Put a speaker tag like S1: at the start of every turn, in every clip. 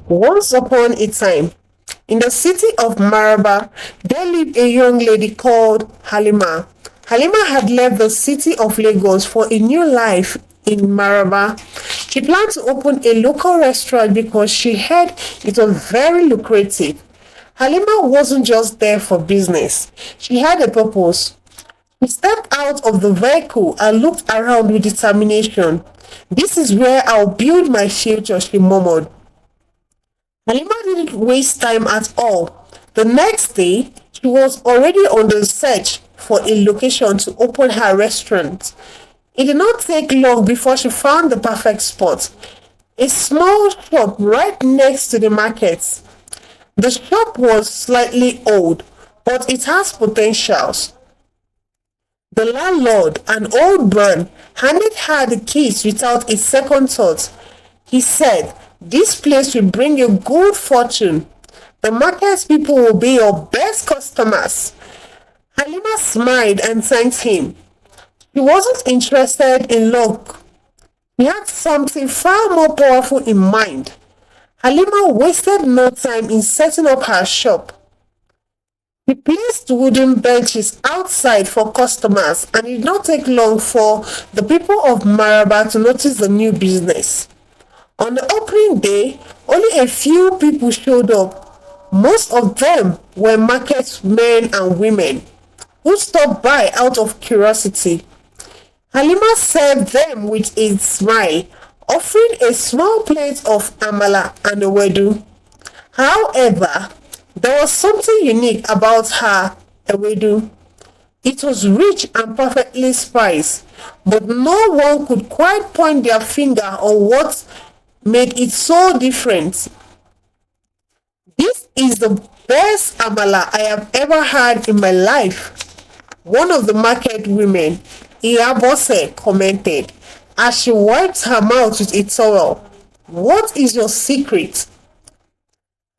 S1: Once upon a time, in the city of Maraba, there lived a young lady called Halima. Halima had left the city of Lagos for a new life in Maraba. She planned to open a local restaurant because she heard it was very lucrative. Halima wasn't just there for business, she had a purpose. She stepped out of the vehicle and looked around with determination. This is where I'll build my future, she murmured. Halima didn't waste time at all. The next day, she was already on the search for a location to open her restaurant. It did not take long before she found the perfect spot. A small shop right next to the market. The shop was slightly old, but it has potentials. The landlord, an old man, handed her the keys without a second thought. He said, "This place will bring you good fortune. The market people will be your best customers." Halima smiled and thanked him. She wasn't interested in luck. He had something far more powerful in mind. Halima wasted no time in setting up her shop. He placed wooden benches outside for customers, and it did not take long for the people of Maraba to notice the new business. On the opening day, only a few people showed up. Most of them were market men and women who stopped by out of curiosity. Halima served them with a smile, offering a small plate of Amala and a wedu. However, there was something unique about her ewedu. It was rich and perfectly spiced, but no one could quite point their finger on what made it so different. "This is the best Amala I have ever had in my life," one of the market women, Iyabose, commented as she wiped her mouth with a towel. "What is your secret?"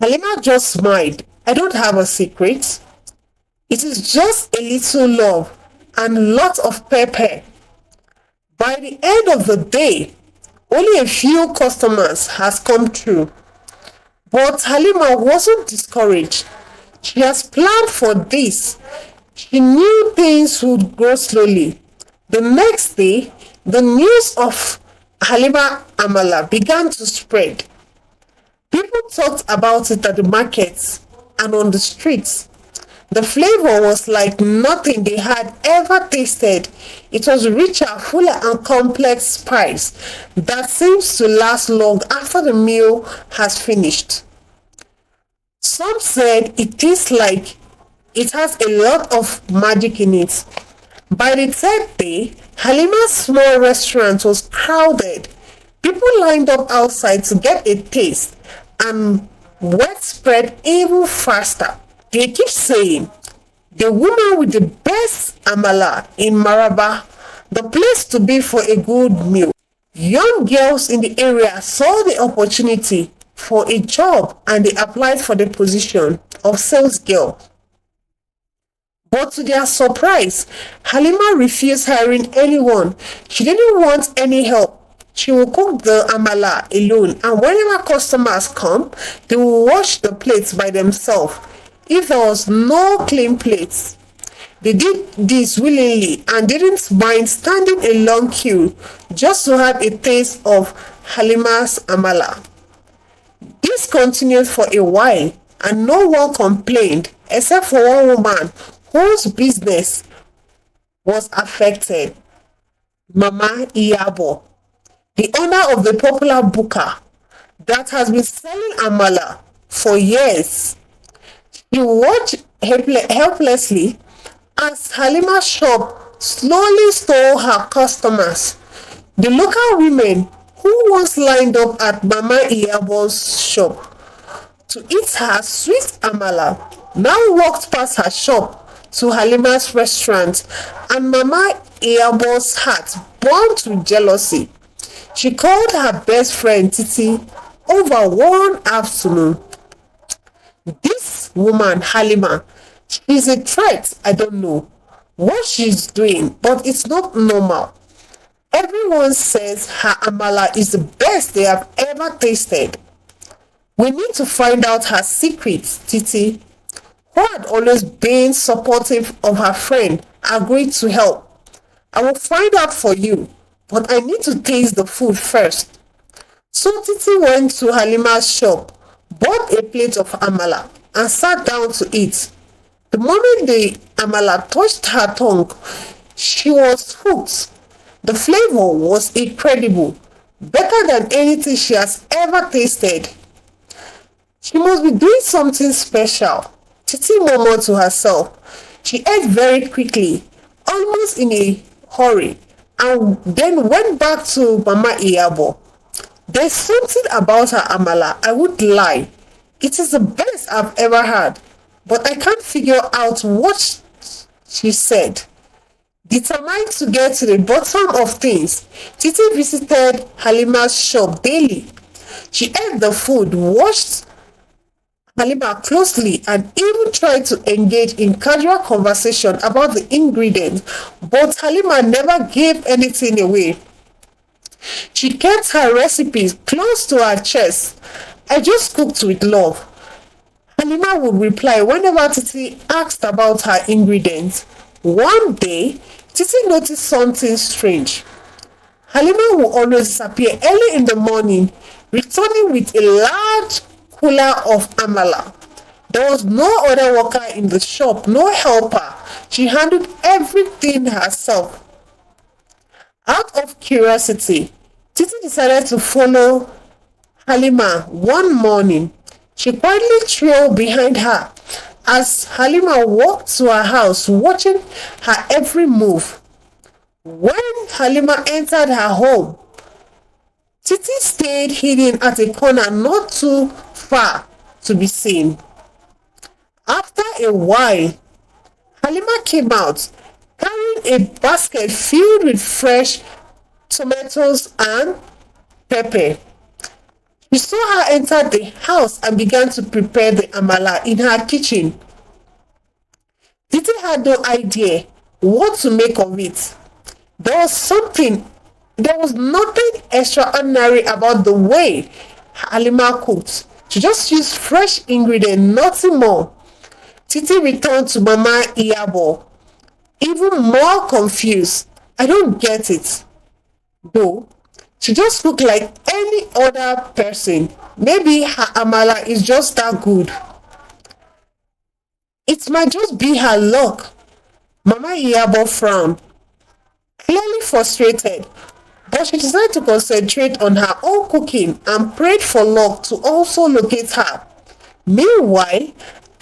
S1: Halima just smiled. "I don't have a secret. It is just a little love and lots of pepper." By the end of the day, only a few customers has come through. But Halima wasn't discouraged. She has planned for this. She knew things would grow slowly. The next day, the news of Halima Amala began to spread. People talked about it at the markets and on the streets. The flavor was like nothing they had ever tasted. It was richer, fuller, and complex spice that seems to last long after the meal has finished. Some said it tastes like it has a lot of magic in it. By the third day, Halima's small restaurant was crowded. People lined up outside to get a taste, and word spread even faster. They keep saying, "The woman with the best Amala in Maraba, the place to be for a good meal." Young girls in the area saw the opportunity for a job and they applied for the position of sales girl. But to their surprise, Halima refused hiring anyone. She didn't want any help. She will cook the Amala alone, and whenever customers come, they will wash the plates by themselves if there was no clean plates. They did this willingly and didn't mind standing in long queue just to have a taste of Halima's Amala. This continued for a while, and no one complained except for one woman whose business was affected, Mama Iyabo, the owner of the popular buka that has been selling Amala for years. She watched helplessly as Halima's shop slowly stole her customers. The local women who once lined up at Mama Iyabo's shop to eat her sweet Amala now walked past her shop to Halima's restaurant, and Mama Iyabo's heart burned with jealousy. She called her best friend Titi over one afternoon. "This woman, Halima, she's a threat. I don't know what she's doing, but it's not normal. Everyone says her Amala is the best they have ever tasted." We need to find out her secrets, Titi, who had always been supportive of her friend, agreed to help. I will find out for you, but I need to taste the food first. So Titi went to Halima's shop, bought a plate of Amala, and sat down to eat. The moment the Amala touched her tongue, she was hooked. The flavor was incredible, better than anything she has ever tasted. She must be doing something special, Titi murmured to herself. She ate very quickly, almost in a hurry, and then went back to Mama Iyabo. There's something about her Amala, I would lie. It is the best I've ever had, but I can't figure out what she said. Determined to get to the bottom of things, Titi visited Halima's shop daily. She ate the food, watched Halima closely, and even tried to engage in casual conversation about the ingredients, but Halima never gave anything away. She kept her recipes close to her chest. I just cooked with love, Halima would reply whenever Titi asked about her ingredients. One day, Titi noticed something strange. Halima would always disappear early in the morning, returning with a large cooler of Amala. There was no other worker in the shop, no helper. She handled everything herself. Out of curiosity, Titi decided to follow Halima one morning. She quietly trailed behind her as Halima walked to her house, watching her every move. When Halima entered her home, Titi stayed hidden at a corner not too far to be seen. After a while, Halima came out, carrying a basket filled with fresh tomatoes and pepper. She saw her enter the house and began to prepare the Amala in her kitchen. Titi had no idea what to make of it. There was nothing extraordinary about the way Halima cooked. She just used fresh ingredients, nothing more. Titi returned to Mama Iyabo, even more confused. I don't get it. Though, she just looked like any other person. Maybe her Amala is just that good. It might just be her luck. Mama Iyabo frowned, clearly frustrated, but she decided to concentrate on her own cooking and prayed for luck to also locate her. Meanwhile,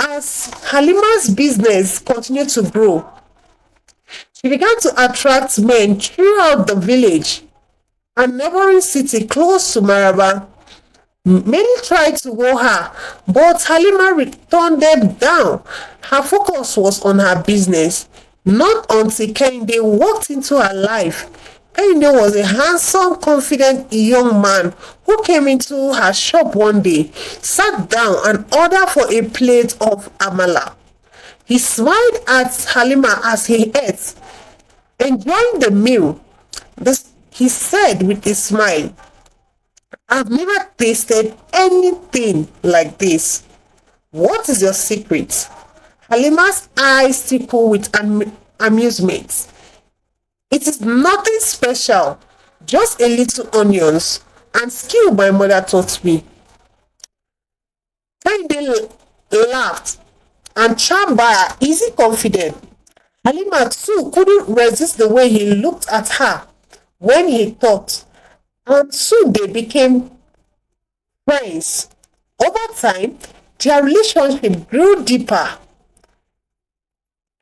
S1: as Halima's business continued to grow, she began to attract men throughout the village and neighboring city close to Maraba. Many tried to woo her, but Halima turned them down. Her focus was on her business. Not until Kehinde walked into her life. Kehinde was a handsome, confident young man who came into her shop one day, sat down and ordered for a plate of Amala. He smiled at Halima as he ate, enjoying the meal. He said with a smile, I've never tasted anything like this. What is your secret? Halima's eyes twinkled with amusement. It is nothing special, just a little onions and skill my mother taught me. Kehinde laughed and charmed by her easy confidence. Halima too couldn't resist the way he looked at her when he talked, and soon they became friends. Over time, their relationship grew deeper.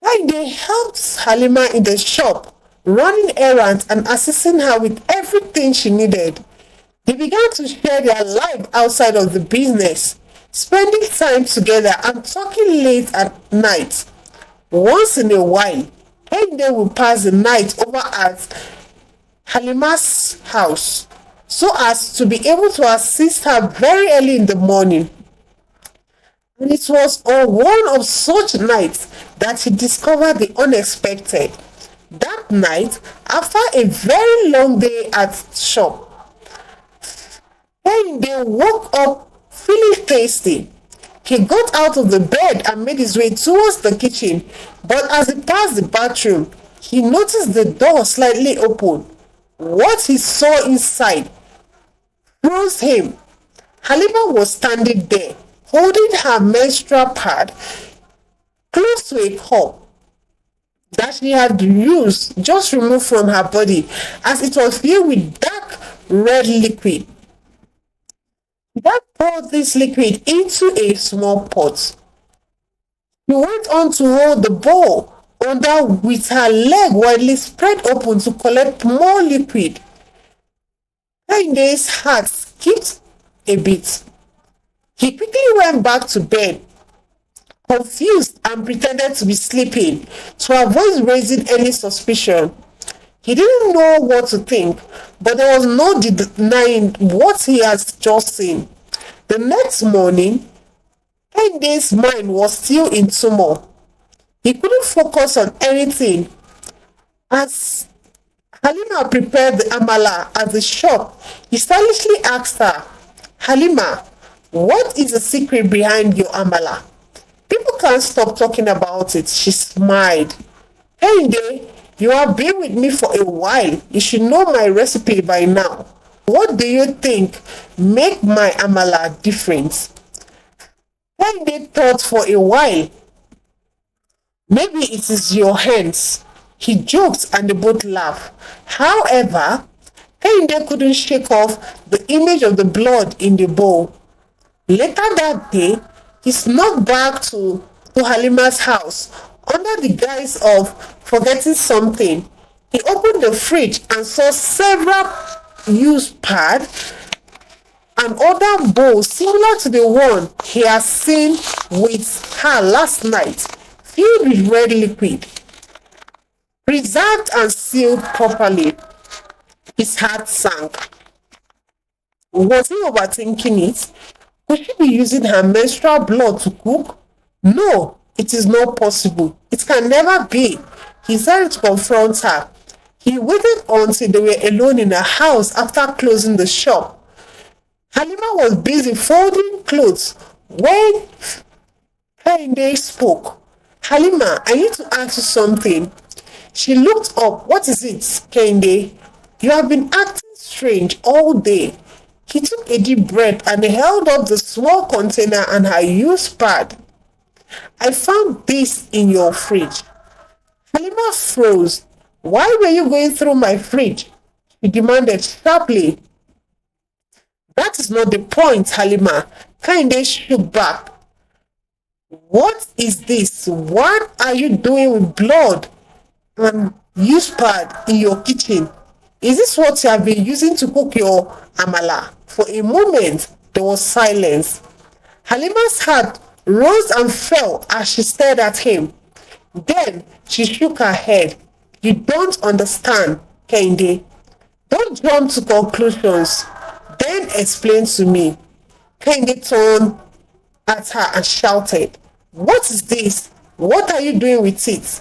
S1: Kehinde helped Halima in the shop, running errands and assisting her with everything she needed. They began to share their life outside of the business, spending time together and talking late at night. Once in a while, Kehinde would pass the night over at Halima's house so as to be able to assist her very early in the morning. And it was on one of such nights that he discovered the unexpected. That night, after a very long day at shop, Kehinde woke up feeling tasty. He got out of the bed and made his way towards the kitchen, but as he passed the bathroom, he noticed the door slightly open. What he saw inside froze him. Halima was standing there, holding her menstrual pad close to a cup that she had used just removed from her body, as it was filled with dark red liquid. That poured this liquid into a small pot. She went on to hold the bowl under with her leg widely spread open to collect more liquid. Kainde's heart skipped a bit. He quickly went back to bed, confused, and pretended to be sleeping to avoid raising any suspicion. He didn't know what to think, but there was no denying what he had just seen. The next morning, Kainde's mind was still in turmoil. He couldn't focus on anything. As Halima prepared the Amala at the shop, he stylishly asked her, "Halima, what is the secret behind your Amala? People can't stop talking about it." She smiled. "Kainde, you have been with me for a while. You should know my recipe by now. What do you think make my Amala different?" Kainde thought for a while. "Maybe it is your hands." He joked and they both laughed. However, Kainde couldn't shake off the image of the blood in the bowl. Later that day, he snuck back to Halima's house under the guise of forgetting something. He opened the fridge and saw several used pads and other bowls similar to the one he had seen with her last night, filled with red liquid, preserved and sealed properly. His heart sank. Was he overthinking it? Could she be using her menstrual blood to cook? No, it is not possible. It can never be. He started to confront her. He waited until they were alone in the house after closing the shop. Halima was busy folding clothes when Kainde spoke. "Halima, I need to ask you something." She looked up. "What is it, Kainde? You have been acting strange all day." He took a deep breath and held up the small container and her used pad. "I found this in your fridge." Halima froze. "Why were you going through my fridge?" She demanded sharply. "That is not the point, Halima." Kainde shook back. "What is this? What are you doing with blood and used pad in your kitchen? Is this what you have been using to cook your Amala?" For a moment, there was silence. Halima's heart rose and fell as she stared at him. Then she shook her head. "You don't understand, Kainde. Don't jump to conclusions. Then explain to me." Kainde turned at her and shouted, "What is this? What are you doing with it?"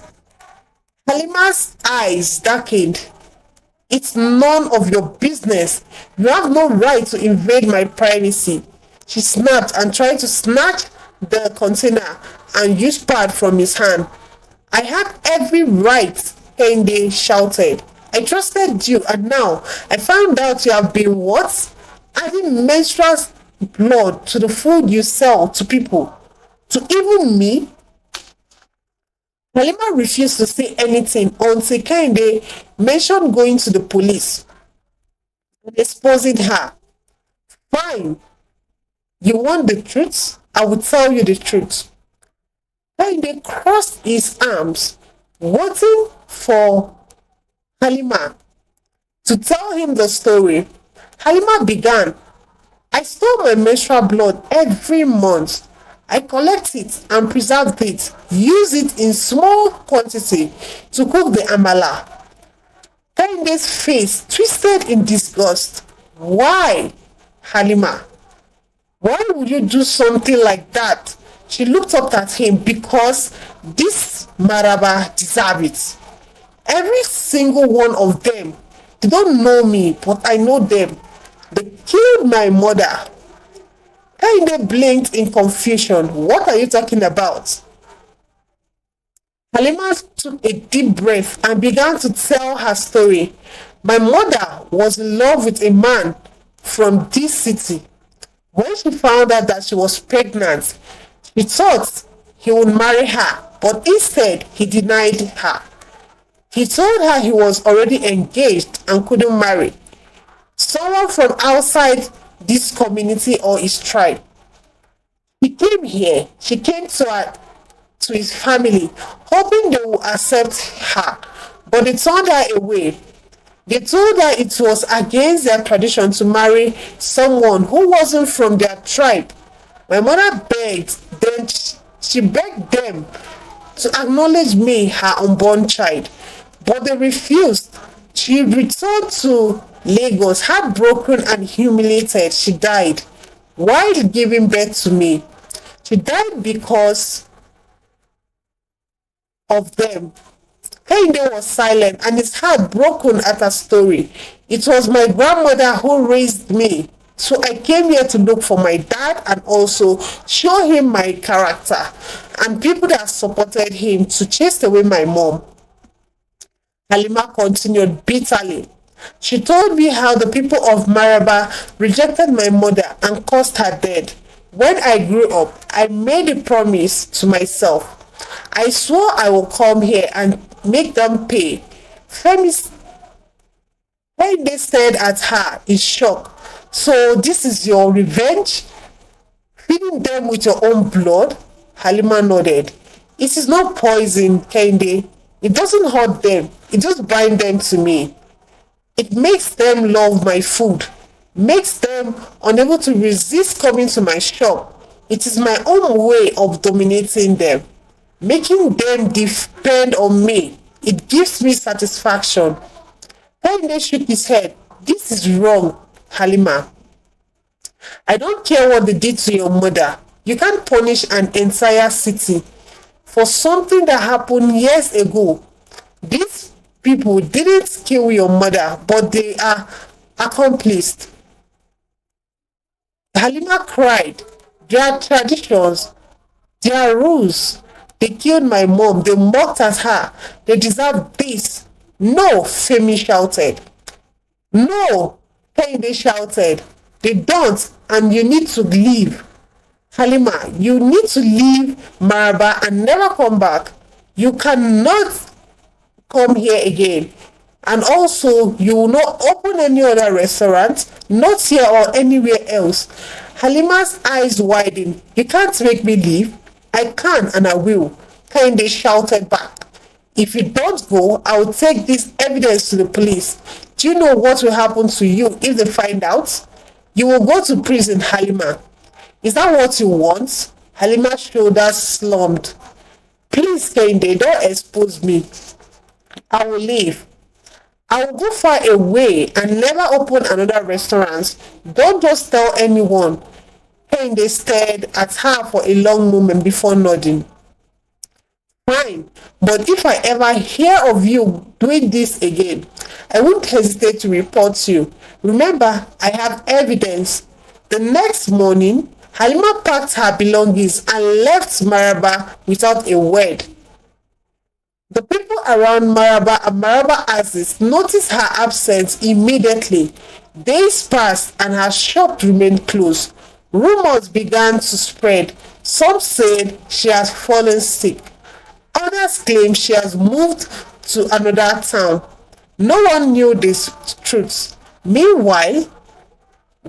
S1: Halima's eyes darkened. "It's none of your business. You have no right to invade my privacy." She snapped and tried to snatch the container and used pad from his hand. "I had every right," Kainde shouted. "I trusted you, and now I found out you have been what? Adding menstrual blood to the food you sell to people. To even me?" Halima refused to say anything until Kainde mentioned going to the police and exposing her. "Fine. You want the truth? I will tell you the truth." Kainde crossed his arms, waiting for Halima to tell him the story. Halima began. "I store my menstrual blood every month. I collect it and preserve it, use it in small quantity to cook the Amala." Kainde's face twisted in disgust. "Why, Halima? Why would you do something like that?" She looked up at him. "Because this Maraba deserve it. Every single one of them. They don't know me, but I know them. They killed my mother. Kehinde blinked in confusion. What are you talking about? Halima took a deep breath and began to tell her story. My mother was in love with a man from this city. When she found out that she was pregnant, she thought he would marry her, but instead he denied her. He told her he was already engaged and couldn't marry someone from outside this community or his tribe. He came here, she came to his family, hoping they would accept her, but they turned her away. They told her it was against their tradition to marry someone who wasn't from their tribe. My mother begged, then she begged them to acknowledge me, her unborn child, but they refused. She returned to Lagos, heartbroken and humiliated. She died while giving birth to me. She died because of them. Kehinde was silent and his heart broken at her story. It was my grandmother who raised me, so I came here to look for my dad and also show him my character and people that supported him to chase away my mom. Halima continued bitterly. She told me how the people of Maraba rejected my mother and caused her death. When I grew up, I made a promise to myself. I swore I will come here and make them pay. Femi they stared at her in shock. So this is your revenge? Feeding them with your own blood? Halima nodded. It is not poison, Kehinde. It doesn't hurt them. It just binds them to me. It makes them love my food, makes them unable to resist coming to my shop. It is my own way of dominating them, making them depend on me. It gives me satisfaction. Kehinde shook his head. This is wrong, Halima. I don't care what they did to your mother. You can't punish an entire city for something that happened years ago. These people didn't kill your mother, but they are accomplished. Halima cried. Their traditions, their rules. They killed my mom. They mocked at her. They deserve this. No, Femi shouted. No, Kehinde shouted. They don't, and you need to leave. Halima, you need to leave Maraba and never come back. You cannot come here again. And also, you will not open any other restaurant, not here or anywhere else. Halima's eyes widened. You can't make me leave. I can and I will. Kehinde shouted back. If you don't go, I will take this evidence to the police. Do you know what will happen to you if they find out? You will go to prison, Halima. Is that what you want? Halima's shoulders slumped. Please, Kehinde, don't expose me. I will leave. I will go far away and never open another restaurant. Don't just tell anyone. Kehinde stared at her for a long moment before nodding. Fine, but if I ever hear of you doing this again, I won't hesitate to report you. Remember, I have evidence. The next morning, Halima packed her belongings and left Maraba without a word. The people around Maraba and Maraba Axis noticed her absence immediately. Days passed and her shop remained closed. Rumors began to spread. Some said she has fallen sick. Others claimed she has moved to another town. No one knew this truth. Meanwhile,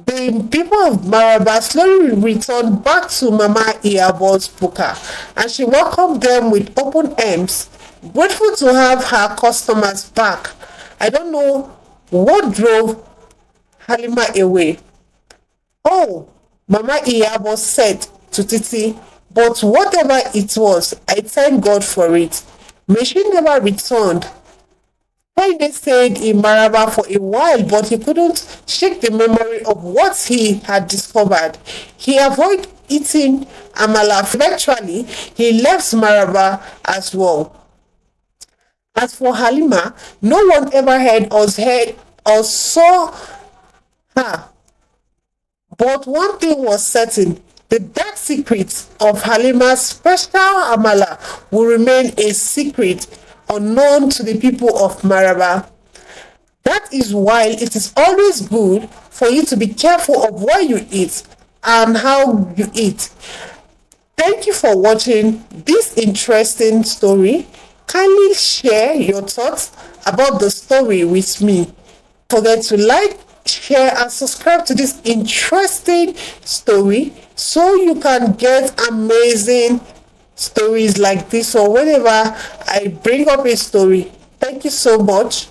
S1: the people of Maraba slowly returned back to Mama Iyabo's buka, and she welcomed them with open arms, grateful to have her customers back. I don't know what drove Halima away. Oh, Mama Iyabo said to Titi, but whatever it was, I thank God for it. May she never returned. Kehinde stayed in Maraba for a while, but he couldn't shake the memory of what he had discovered. He avoided eating Amala. Eventually, he left Maraba as well. As for Halima, no one ever heard or saw her, But one thing was certain: the dark secret of Halima's special Amala will remain a secret unknown to the people of Maraba. That is why it is always good for you to be careful of what you eat and how you eat. Thank you for watching this interesting story. Kindly share your thoughts about the story with me. Don't forget to like, share, and subscribe to this interesting story so you can get amazing stories like this or whenever I bring up a story. Thank you so much.